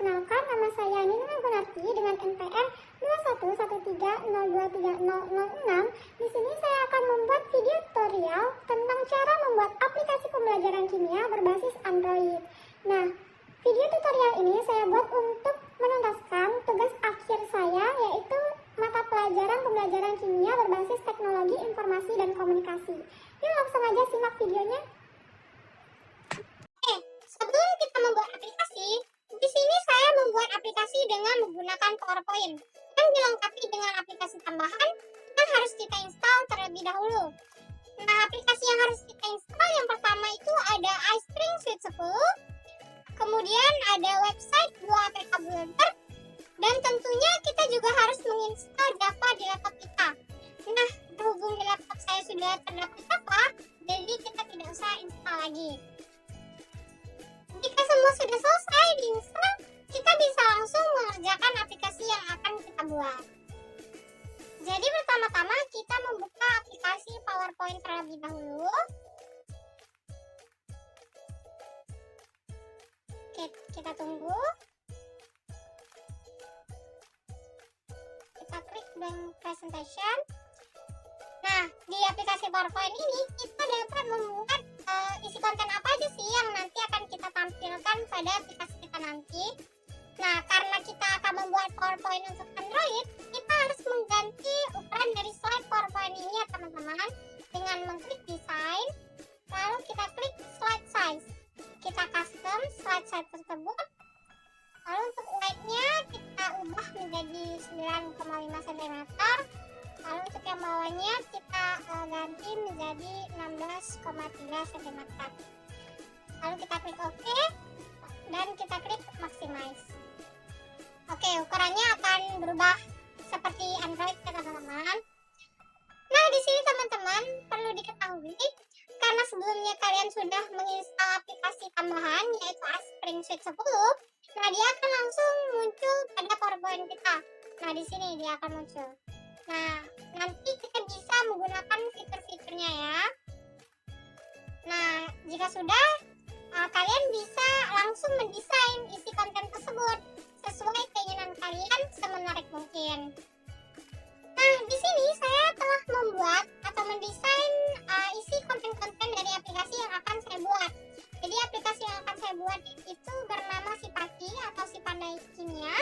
Perkenalkan, nama saya Nina Gunarti dengan NPM 2113023006. Di sini saya akan membuat video tutorial tentang cara membuat aplikasi pembelajaran kimia berbasis Android. Nah, video tutorial ini saya buat untuk menuntaskan tugas akhir saya, yaitu mata pelajaran pembelajaran kimia berbasis teknologi informasi dan komunikasi. Yuk langsung aja simak videonya. Sebelum kita membuat aplikasi, di sini saya membuat aplikasi dengan menggunakan PowerPoint yang dilengkapi dengan aplikasi tambahan yang harus kita install terlebih dahulu. Nah, aplikasi yang harus kita install yang pertama itu ada iSpring Suite 10, kemudian ada website 2APK Builder, dan tentunya kita juga harus menginstal Java di laptop kita. Nah, berhubung di laptop saya sudah terdapat Java, jadi kita tidak usah install lagi. Jika semua sudah selesai diinstal, kita bisa langsung mengerjakan aplikasi yang akan kita buat. Jadi pertama-tama kita membuka aplikasi PowerPoint terlebih dahulu. Oke, kita tunggu. Kita klik blank presentation. Nah, di aplikasi PowerPoint ini kita dapat membuat isi konten apa aja sih yang nanti akan kita tampilkan pada aplikasi kita nanti. Nah, karena kita akan membuat PowerPoint untuk Android, kita harus mengganti ukuran dari slide PowerPoint ini ya teman-teman, dengan mengklik desain, lalu kita klik slide size. Kita custom slide size tersebut. Lalu untuk width-nya kita ubah menjadi 9,5 cm. Lalu untuk yang bawahnya kita ganti menjadi 16,3 cm. Lalu kita klik OK dan kita klik maximize. Oke, ukurannya akan berubah seperti Android ya teman-teman. Nah, di sini teman-teman perlu diketahui, karena sebelumnya kalian sudah menginstal aplikasi tambahan yaitu iSpring Suite 10, nah dia akan langsung muncul pada PowerPoint kita. Nah, di sini dia akan muncul. Nah, nanti kita bisa menggunakan fitur-fiturnya ya. Nah, jika sudah, kalian bisa langsung mendesain isi konten tersebut sesuai keinginan kalian semenarik mungkin. Nah, di sini saya telah membuat atau mendesain isi konten-konten dari aplikasi yang akan saya buat. Jadi aplikasi yang akan saya buat itu bernama Sipaki atau Sipandai Kimia.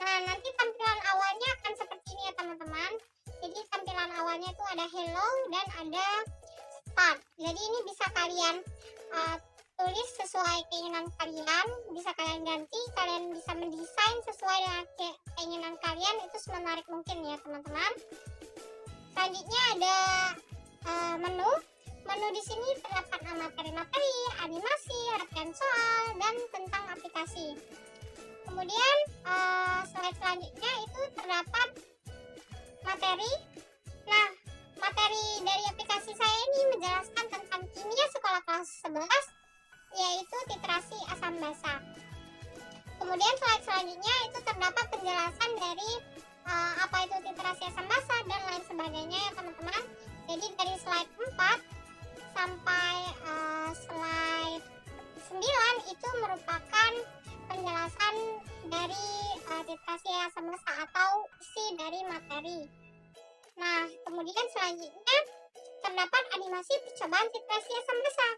Nah, nanti tampilan awalnya akan seperti ini ya teman-teman. Jadi tampilan awalnya itu ada hello dan ada start. Jadi ini bisa kalian tulis sesuai keinginan kalian, bisa kalian ganti, kalian bisa mendesain sesuai dengan keinginan kalian, itu semenarik mungkin ya teman-teman. Selanjutnya ada menu. Menu di sini terdapat materi-materi, animasi, rangkaian soal, dan tentang aplikasi. Kemudian slide selanjutnya itu terdapat materi. Nah, materi dari aplikasi saya ini menjelaskan tentang kimia sekolah kelas 11, yaitu titrasi asam basa. Kemudian slide selanjutnya itu terdapat penjelasan dari apa itu titrasi asam basa dan lain sebagainya ya teman-teman. Jadi dari slide 4 sampai slide 9 itu merupakan penjelasan dari titrasi asam basa atau isi dari materi. Nah, kemudian selanjutnya terdapat animasi percobaan titrasi asam basa.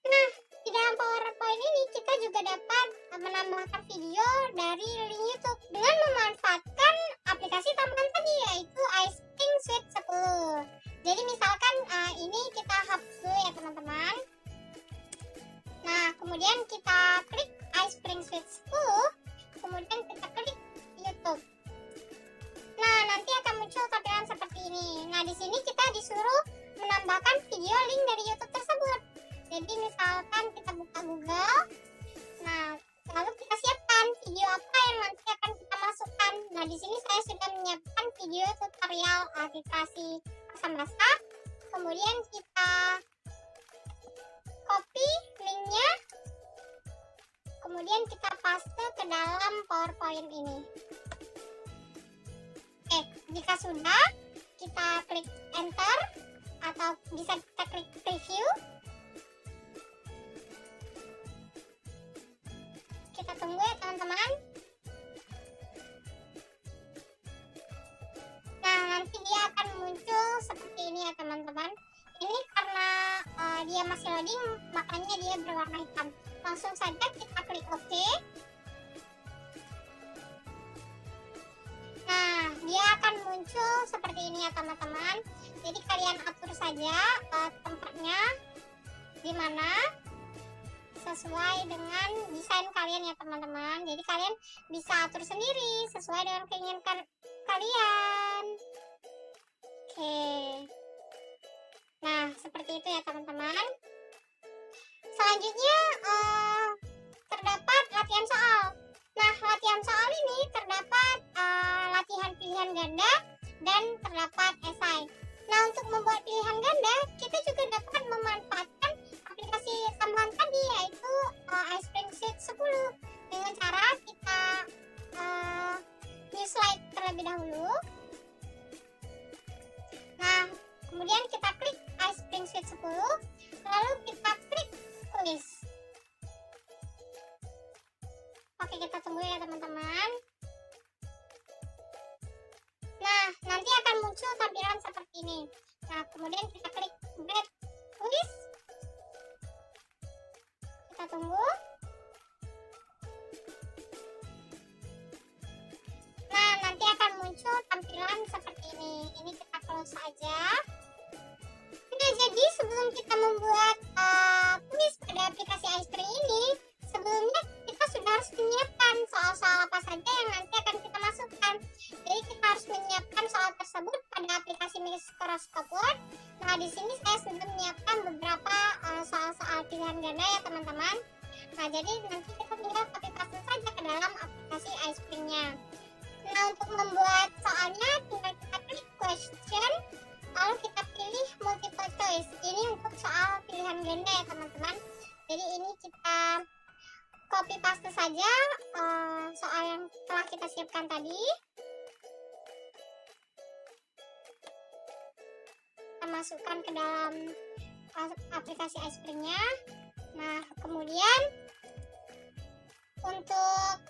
Nah, di dalam PowerPoint ini kita juga dapat menambahkan video dari link YouTube dengan memanfaatkan aplikasi tambahan tadi yaitu iSpring Suite 10. Jadi misalkan ini kita hapus dulu ya teman-teman. Nah, kemudian kita klik iSpring Suite 10, kemudian kita klik YouTube. Nah, nanti akan muncul tampilan seperti ini. Nah, di sini kita disuruh menambahkan video link dari YouTube tersebut. Jadi misalkan kita buka Google, nah lalu kita siapkan video apa yang nanti akan kita masukkan. Nah, di sini saya sudah menyiapkan video tutorial titrasi asam basa. Kemudian kita copy linknya, kemudian kita paste ke dalam PowerPoint ini. Oke, jika sudah, kita klik enter atau bisa kita klik preview. Kita tunggu ya dia masih loading, makanya dia berwarna hitam. Langsung saja kita klik OK. Nah, dia akan muncul seperti ini ya teman-teman. Jadi kalian atur saja tempatnya di mana sesuai dengan desain kalian ya teman-teman. Jadi kalian bisa atur sendiri sesuai dengan keinginan kalian. Oke. Nah, seperti itu ya teman-teman. Selanjutnya terdapat latihan soal. Nah, latihan soal ini terdapat latihan pilihan ganda dan terdapat esai. Nah, untuk membuat pilihan ganda, kita juga dapat memanfaatkan aplikasi tambahan tadi, yaitu iSpring Sheet 10 dengan cara kita new slide terlebih dahulu. Nah, kemudian kita klik iSpring Sheet 10, lalu kita klik tulis. Oke, kita tunggu ya teman-teman. Nah, nanti akan muncul tampilan seperti ini. Nah, kemudian kita klik Break Tulis. Kita tunggu. Nah, nanti akan muncul tampilan seperti ini. Ini kita close saja. Nah, jadi sebelum kita membuat kuis pada aplikasi iSpring ini, sebelumnya kita sudah harus menyiapkan soal-soal apa saja yang nanti akan kita masukkan. Jadi kita harus menyiapkan soal tersebut pada aplikasi Microsoft Word. Nah, di sini saya sudah menyiapkan beberapa soal-soal pilihan ganda ya teman-teman. Nah, jadi nanti kita tinggal copy paste saja ke dalam aplikasi iSpring-nya. Nah, untuk membuat soalnya tinggal kita klik question, lalu kita pilih multiple choice. Ini untuk soal pilihan ganda ya teman-teman. Jadi ini kita copy paste saja soal yang telah kita siapkan tadi. Kita masukkan ke dalam aplikasi iSpring-nya. Nah, kemudian untuk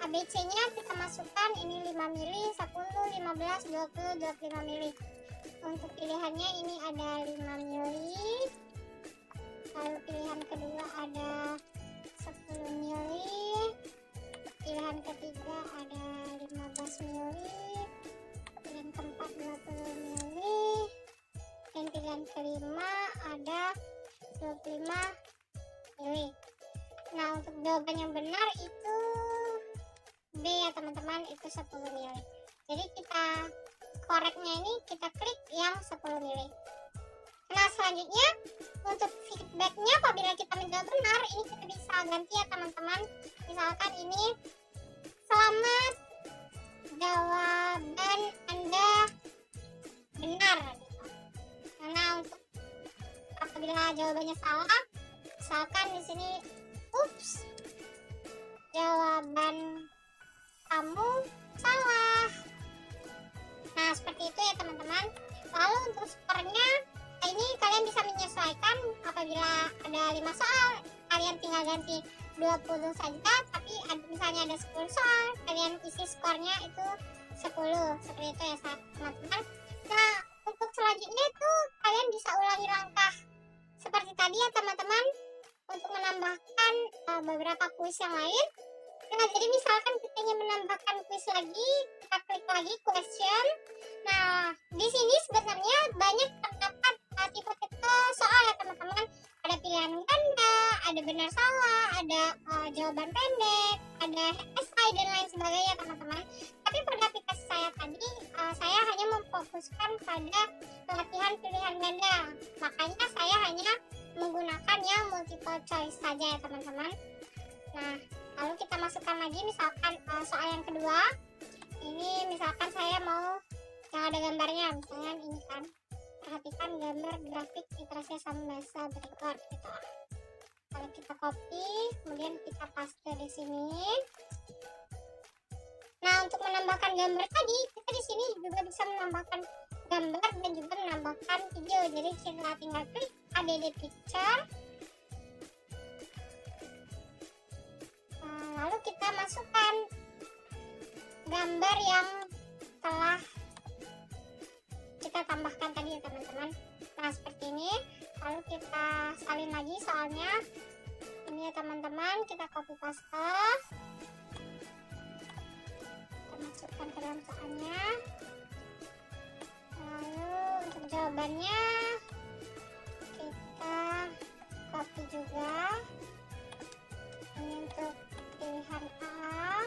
ABC-nya kita masukkan ini 5 mili, 10, 15, 20, 25 mili. Untuk pilihannya ini ada 5 mili. Lalu pilihan kedua ada 10 mili. Pilihan ketiga ada 15 mili. Pilihan keempat 20 mili. Dan pilihan kelima ada 25 mili. Nah, untuk jawaban yang benar itu B ya teman-teman, itu 10 mili. Jadi kita koreknya ini kita klik yang 10 mili. Nah, selanjutnya untuk feedbacknya apabila kita menjawab benar, ini kita bisa ganti ya teman-teman. Misalkan ini, selamat jawaban Anda benar. Nah, untuk apabila jawabannya salah, misalkan di sini ups, jawaban kamu salah. Nah, seperti itu ya teman-teman. Lalu untuk skornya, ini kalian bisa menyesuaikan. Apabila ada 5 soal, kalian tinggal ganti 20 saja. Tapi misalnya ada 10 soal, kalian isi skornya itu 10. Seperti itu ya teman-teman. Nah, untuk selanjutnya itu kalian bisa ulangi langkah seperti tadi ya teman-teman, untuk menambahkan beberapa kuis yang lain. Nah, jadi misalkan kita ingin menambahkan kuis lagi, kita klik lagi question. Nah, di sini sebenarnya banyak terdapat tipe-tipe soal ya teman-teman. Ada pilihan ganda, ada benar salah, ada jawaban pendek, ada esai dan lain sebagainya teman-teman. Tapi pada aplikasi saya tadi, saya hanya memfokuskan pada latihan pilihan ganda. Makanya saya hanya menggunakan yang multiple choice saja ya teman-teman. Nah, lalu kita masukkan lagi misalkan soal yang kedua. Ini misalkan saya mau yang ada gambarnya, misalnya ini kan. Perhatikan gambar grafik literasi sama bahasa berikut gitu. Lalu kita copy, kemudian kita paste di sini. Nah, untuk menambahkan gambar tadi, kita di sini juga bisa menambahkan gambar dan juga menambahkan video. Jadi kita tinggal klik add picture. Lalu kita masukkan gambar yang telah kita tambahkan tadi ya teman-teman. Nah, seperti ini. Lalu kita salin lagi soalnya. Ini ya teman-teman, kita copy paste. Kita masukkan ke dalam soalnya. Lalu untuk jawabannya kita copy juga. Ini untuk pilihan A.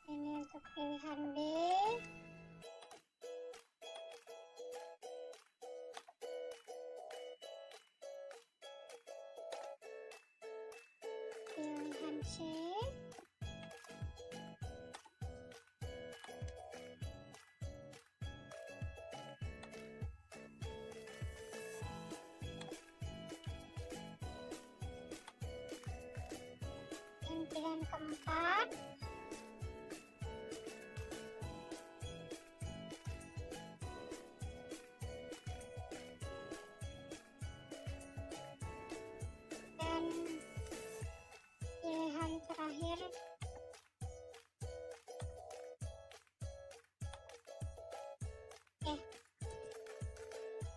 Ini untuk pilihan B. Pilihan C. Dan pilihan keempat. Dan pilihan terakhir.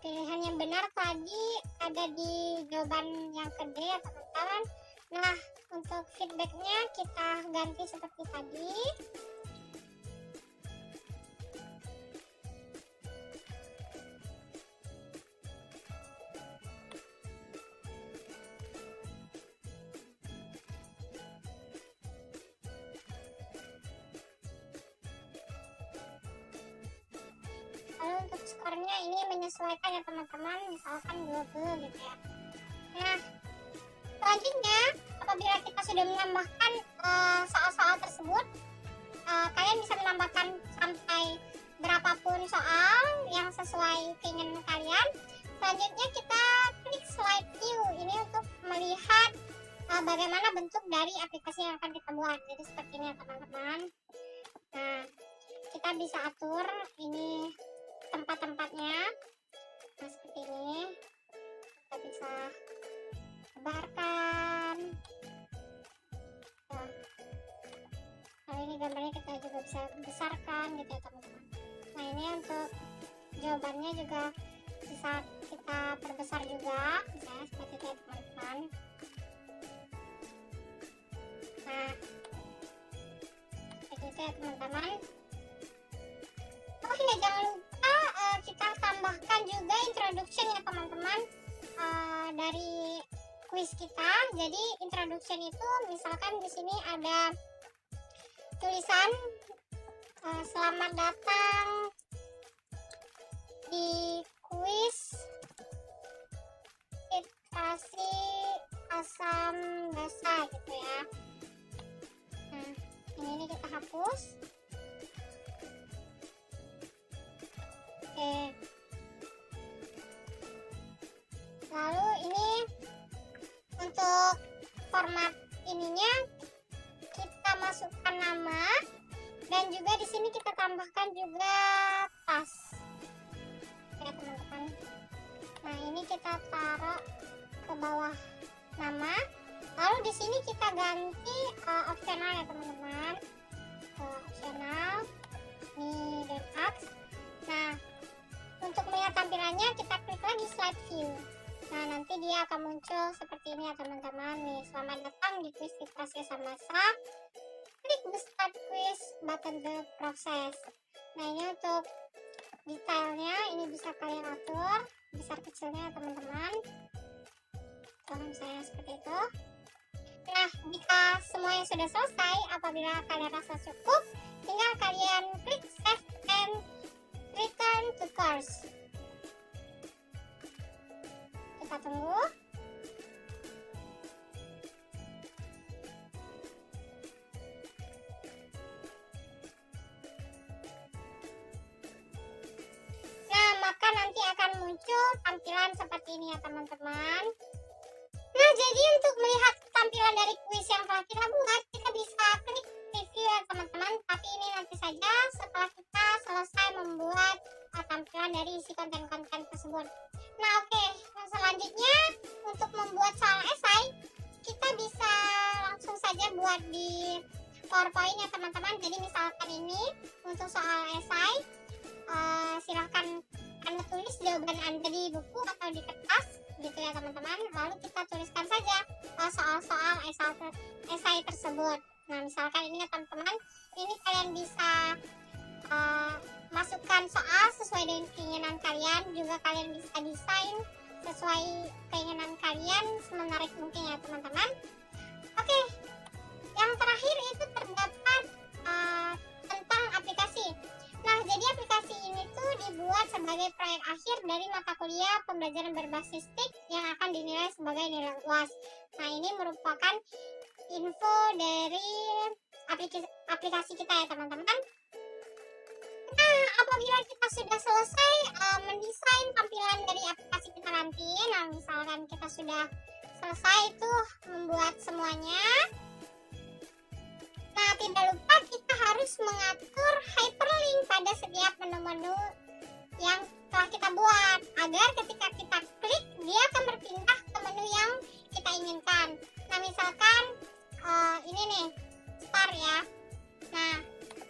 Pilihan yang benar tadi ada di jawaban yang kedua ya teman-teman. Nah, untuk feedbacknya kita ganti seperti tadi. Lalu untuk skornya ini menyesuaikan ya teman-teman, misalkan 20 gitu ya. Nah, selanjutnya apabila kita sudah menambahkan soal-soal tersebut, kalian bisa menambahkan sampai berapapun soal yang sesuai keinginan kalian. Selanjutnya kita klik slide view ini untuk melihat bagaimana bentuk dari aplikasi yang akan kita buat. Jadi seperti ini ya teman-teman. Nah, kita bisa atur ini tempat-tempatnya. Nah, seperti ini kita bisa sebarkan. Nah, ini gambarnya kita juga bisa besarkan gitu ya teman-teman. Nah, ini untuk jawabannya juga bisa kita perbesar juga, misalnya seperti itu ya teman-teman. Nah, seperti itu ya teman-teman. Oh iya, jangan lupa kita tambahkan juga introduction ya teman-teman dari quiz kita. Jadi introduction itu misalkan di sini ada tulisan selamat datang di quiz literasi asam basa gitu ya. Nah, ini kita hapus. Oke. Lalu ini untuk format ininya kita masukkan nama dan juga di sini kita tambahkan juga tas. Ya teman-teman. Nah, ini kita taruh ke bawah nama. Lalu di sini kita ganti opsional ya teman-teman. Opsional ini dan ax. Nah, untuk melihat tampilannya kita klik lagi slide view. Nah, nanti dia akan muncul seperti ini ya teman-teman. Nih, selamat datang di quiz literasi asam basa. Klik the start quiz button the process. Nah, ini untuk detailnya ini bisa kalian atur besar kecilnya teman-teman. Kalau saya seperti itu. Nah, jika semuanya sudah selesai, apabila kalian rasa cukup, tinggal kalian klik save and return to course. Kita tunggu. Nah, maka nanti akan muncul tampilan seperti ini ya teman-teman. Nah, jadi untuk melihat tampilan dari kuis yang telah kita buat, kita bisa klik review ya teman-teman. Tapi ini nanti saja setelah kita selesai membuat tampilan dari isi konten-konten tersebut. Nah, oke. Nah, selanjutnya untuk membuat soal esai, kita bisa langsung saja buat di PowerPoint ya teman-teman. Jadi misalkan ini untuk soal esai, silahkan Anda tulis jawaban Anda di buku atau di kertas gitu ya teman-teman. Lalu kita tuliskan saja soal-soal esai tersebut. Nah misalkan ini ya teman-teman, ini kalian bisa masukkan soal sesuai dengan keinginan kalian, juga kalian bisa desain sesuai keinginan kalian semenarik mungkin ya teman-teman. Oke, yang terakhir itu terdapat tentang aplikasi. Nah, jadi aplikasi ini tuh dibuat sebagai proyek akhir dari mata kuliah pembelajaran berbasis TIK yang akan dinilai sebagai nilai UAS. Nah, ini merupakan info dari aplikasi kita ya teman-teman. Nah, apabila kita sudah selesai mendesain tampilan dari aplikasi kita nanti, nah misalkan kita sudah selesai tuh membuat semuanya. Nah, tidak lupa kita harus mengatur hyperlink pada setiap menu-menu yang telah kita buat, agar ketika kita klik, dia akan berpindah ke menu yang kita inginkan. Nah, misalkan ini nih, start ya. Nah,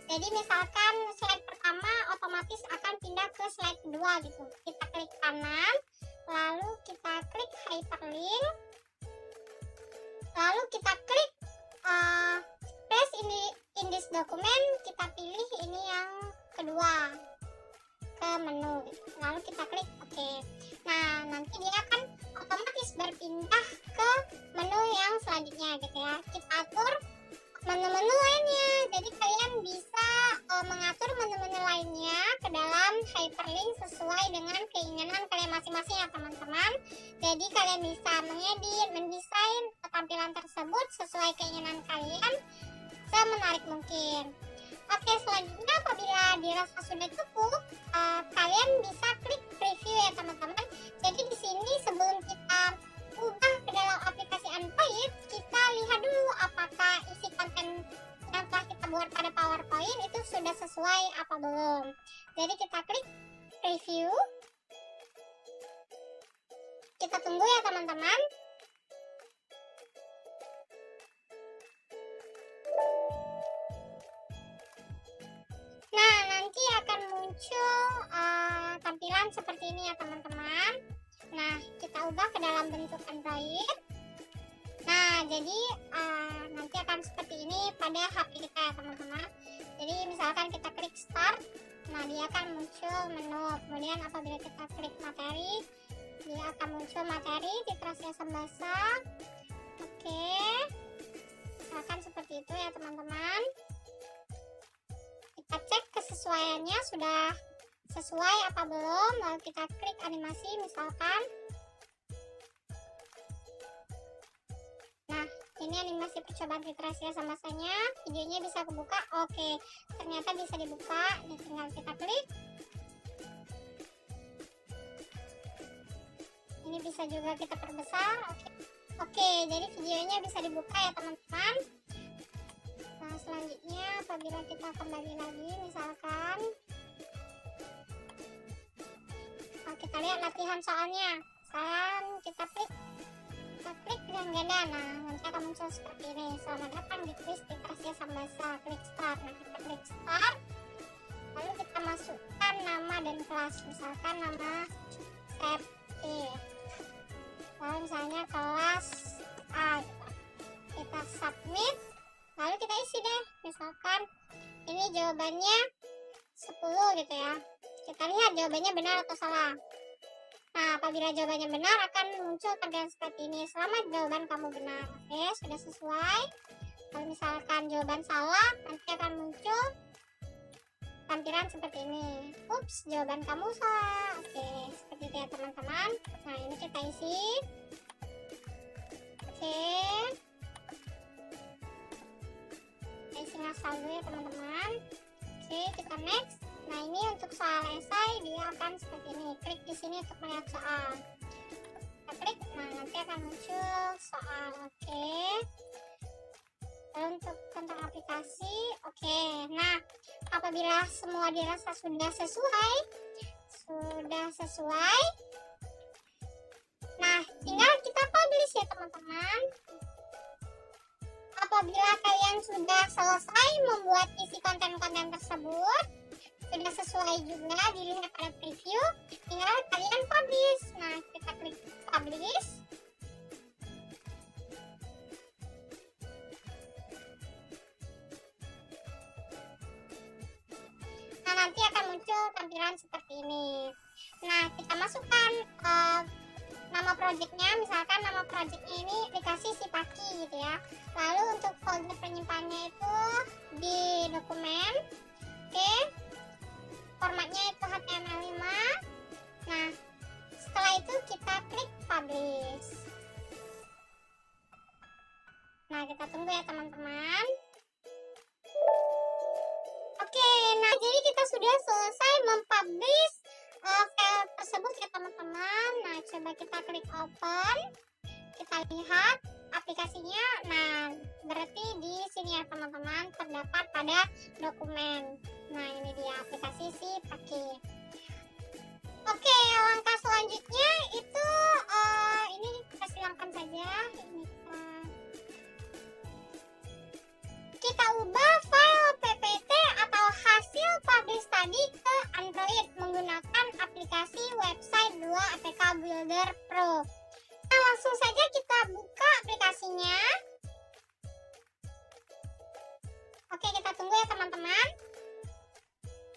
jadi misalkan slide pertama otomatis akan pindah ke slide kedua gitu. Kita klik kanan, lalu kita klik hyperlink, lalu kita klik paste in this document, kita pilih ini yang kedua ke menu, lalu kita klik oke. Nah nanti dia akan otomatis berpindah ke menu yang selanjutnya gitu ya. Kita atur menu-menu lainnya, jadi kalian bisa mengatur menu-menu lainnya ke dalam hyperlink sesuai dengan keinginan kalian masing-masing ya teman-teman. Jadi kalian bisa mengedit, mendesain tampilan tersebut sesuai keinginan kalian semenarik mungkin. Oke, selanjutnya apabila dirasa sudah cukup, kalian bisa klik preview ya teman-teman. Jadi di sini sebelum kita ubah ke dalam aplikasi Android, kita lihat dulu apakah isi konten yang telah kita buat pada PowerPoint itu sudah sesuai apa belum. Jadi kita klik preview, kita tunggu ya teman-teman. Nah nanti akan muncul tampilan seperti ini ya teman-teman. Nah kita ubah ke dalam bentuk Android. Nah jadi nanti akan seperti ini pada HP kita ya teman-teman. Jadi misalkan kita klik start, nah dia akan muncul menu. Kemudian apabila kita klik materi, dia akan muncul materi Citra Siasam Bahasa. Oke, misalkan seperti itu ya teman-teman. Kita cek kesesuaiannya sudah sesuai apa belum, lalu kita klik animasi misalkan. Nah ini animasi percobaan literasi sama bahasanya, videonya bisa kebuka. Oke, ternyata bisa dibuka, dan tinggal kita klik. Ini bisa juga kita perbesar. Oke, jadi videonya bisa dibuka ya teman-teman. Nah selanjutnya apabila kita kembali lagi misalkan, kita lihat latihan soalnya. Misalkan kita klik dengan ganda, nah nanti akan muncul seperti ini. Selamat datang di kuis Citra Siasam Bahasa, klik start. Nah kita klik start, lalu kita masukkan nama dan kelas, misalkan nama Septi, lalu misalnya kelas A. Kita submit, lalu kita isi deh, misalkan ini jawabannya 10 gitu ya. Kita lihat jawabannya benar atau salah. Nah apabila jawabannya benar akan muncul tampilan seperti ini, selamat jawaban kamu benar. Oke, sudah sesuai. Kalau misalkan jawaban salah, nanti akan muncul tampilan seperti ini, ups jawaban kamu salah. Oke, seperti itu ya teman-teman. Nah ini kita isi. Oke, kita isi ngasal dulu ya teman-teman. Oke, kita next. Nah ini untuk soal esai dia akan seperti ini. Klik di sini untuk melihat soal. Kita klik, nah nanti akan muncul soal. Oke. Lalu untuk tentang aplikasi, oke. Nah apabila semua dirasa sudah sesuai, nah tinggal kita publish ya teman-teman. Apabila kalian sudah selesai membuat isi konten-konten tersebut, sudah sesuai juga dilihat pada preview, tinggal kalian publish. Nah, kita klik publish. Nah, nanti akan muncul tampilan seperti ini. Nah, kita masukkan nama projectnya, misalkan nama projectnya ini dikasih Sipaki gitu ya. Lalu untuk folder penyimpanannya itu di dokumen. Oke, formatnya itu HTML5. Nah, setelah itu kita klik publish. Nah, kita tunggu ya teman-teman. Oke, nah jadi kita sudah selesai mempublish file tersebut ya teman-teman. Nah, coba kita klik open, kita lihat aplikasinya. Nah, berarti di sini ya teman-teman, terdapat pada dokumen. Nah, ini dia aplikasi Sipaki. Oke, langkah selanjutnya itu ini kita silangkan saja. Ini kita ubah file PPT atau hasil publish tadi ke Android menggunakan aplikasi website 2 APK Builder Pro. Nah, langsung saja kita buka aplikasinya. Oke, kita tunggu ya teman-teman.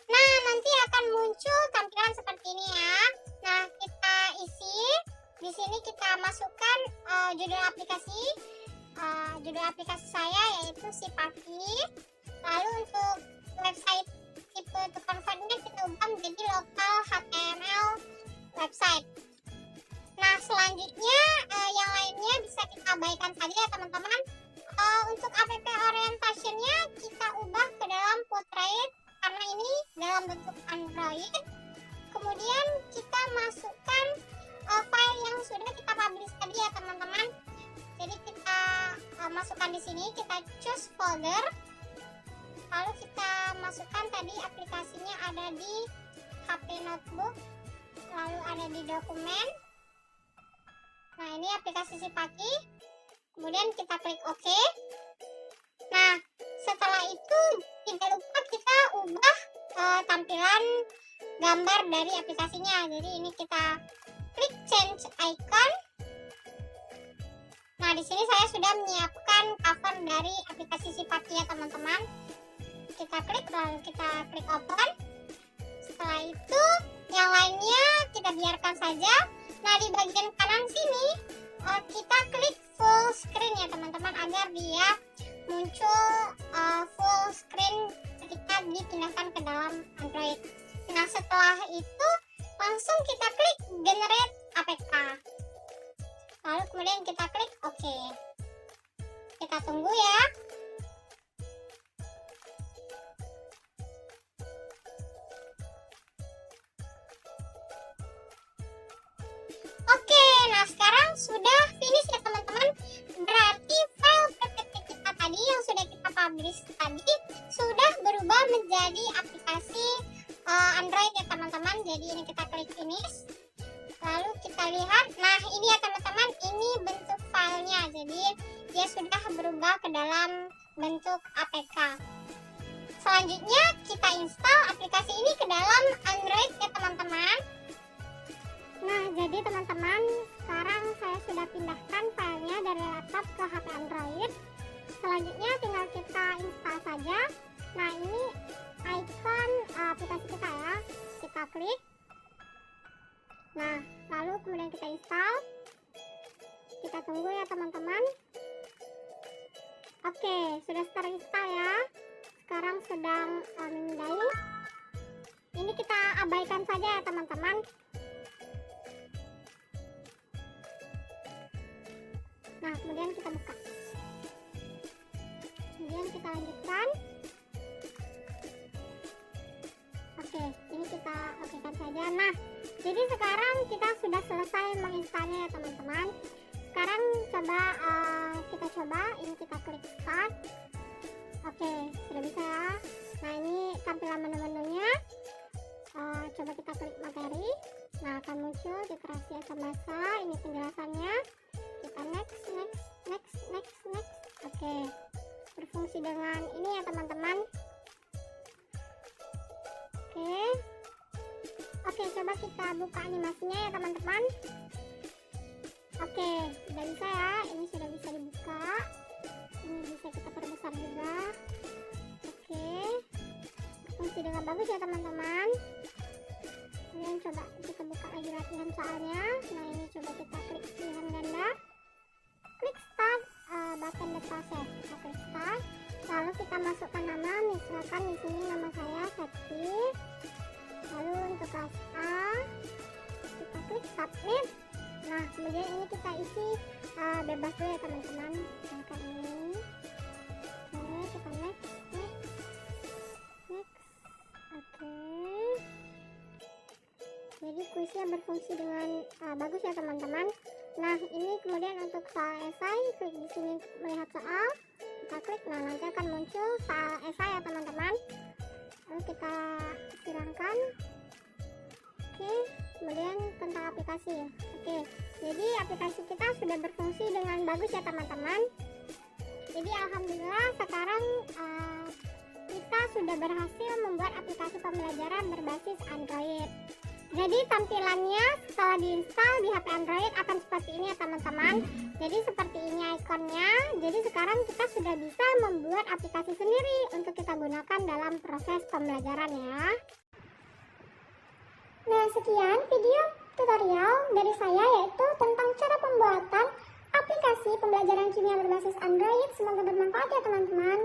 Nah, nanti akan muncul tampilan seperti ini ya. Nah, kita isi. Di sini kita masukkan judul aplikasi. Judul aplikasi saya yaitu Sipaki. Lalu untuk website tipe to convert-nya kita ubah menjadi lokal HTML website. Nah, selanjutnya yang lainnya bisa kita abaikan saja ya teman-teman. Untuk app orientation-nya kita ubah ke dalam portrait karena ini dalam bentuk Android. Kemudian kita masukkan file yang sudah kita publish tadi ya teman-teman. Jadi kita masukkan di sini, kita choose folder. Lalu kita masukkan tadi aplikasinya ada di HP notebook, lalu ada di dokumen. Nah, ini aplikasi Sipaki. Kemudian kita klik OK. Nah, setelah itu tidak lupa kita ubah tampilan gambar dari aplikasinya. Jadi ini kita klik change icon. Nah, di sini saya sudah menyiapkan cover dari aplikasi Sipaki ya teman-teman. Kita klik, lalu kita klik open. Setelah itu yang lainnya kita biarkan saja. Nah, di bagian kanan sini kita klik full screen ya teman-teman, agar dia muncul full screen ketika dipindahkan ke dalam Android. Nah, setelah itu langsung kita klik generate APK. Lalu kemudian kita klik OK. Kita tunggu ya. Oke, nah sekarang sudah finish ya teman-teman. Berarti file PPT kita tadi yang sudah kita publish tadi sudah berubah menjadi aplikasi Android ya teman-teman. Jadi ini kita klik finish. Lalu kita lihat, nah ini ya teman-teman, ini bentuk filenya. Jadi dia sudah berubah ke dalam bentuk APK. Selanjutnya kita install aplikasi ini ke dalam Android ya teman-teman. Nah, jadi teman-teman, sekarang saya sudah pindahkan filenya dari laptop ke HP Android. Selanjutnya tinggal kita install saja. Nah, ini icon aplikasi kita ya. Kita klik. Nah, lalu kemudian kita install. Kita tunggu ya teman-teman. Oke, sudah terinstall ya. Sekarang sedang memindai. Ini kita abaikan saja ya teman-teman. Nah, kemudian kita buka. Kemudian kita lanjutkan. Oke, ini kita okekan saja. Nah, jadi sekarang kita sudah selesai menginstalnya ya teman-teman. Sekarang coba kita coba. Ini kita klik start. Oke, sudah bisa ya. Nah, ini tampilan menu-menunya. Coba kita klik materi. Nah, akan muncul literasi bahasa. Ini penjelasannya. Kita next. Oke, berfungsi dengan ini ya teman-teman. Oke, Oke, coba kita buka animasinya ya teman-teman. Oke, sudah bisa ya, ini sudah bisa dibuka, ini bisa kita perbesar juga. Oke, fungsi dengan bagus ya teman-teman. Kemudian coba kita buka lagi latihan soalnya. Nah, ini coba kita klik pilihan ganda, klik start button the process. Kita klik start, lalu kita masukkan nama, misalkan di sini nama saya Septi. Lalu untuk kelas A kita klik submit. Nah, kemudian ini kita isi bebas dulu ya teman-teman. Misalkan ini. Oke, kita next. Oke. Jadi kuisnya berfungsi dengan bagus ya teman-teman. Nah, ini kemudian untuk soal esai, klik di sini melihat soal, kita klik. Nah, nanti akan muncul soal esai ya teman-teman. Lalu kita silangkan. Oke, kemudian tentang aplikasi. Oke, jadi aplikasi kita sudah berfungsi dengan bagus ya teman-teman. Jadi alhamdulillah sekarang kita sudah berhasil membuat aplikasi pembelajaran berbasis Android. Jadi tampilannya setelah diinstal di HP Android akan seperti ini ya teman-teman. Jadi seperti ini ikonnya. Jadi sekarang kita sudah bisa membuat aplikasi sendiri untuk kita gunakan dalam proses pembelajaran ya. Nah, sekian video tutorial dari saya yaitu tentang cara pembuatan aplikasi pembelajaran kimia berbasis Android. Semoga bermanfaat ya teman-teman.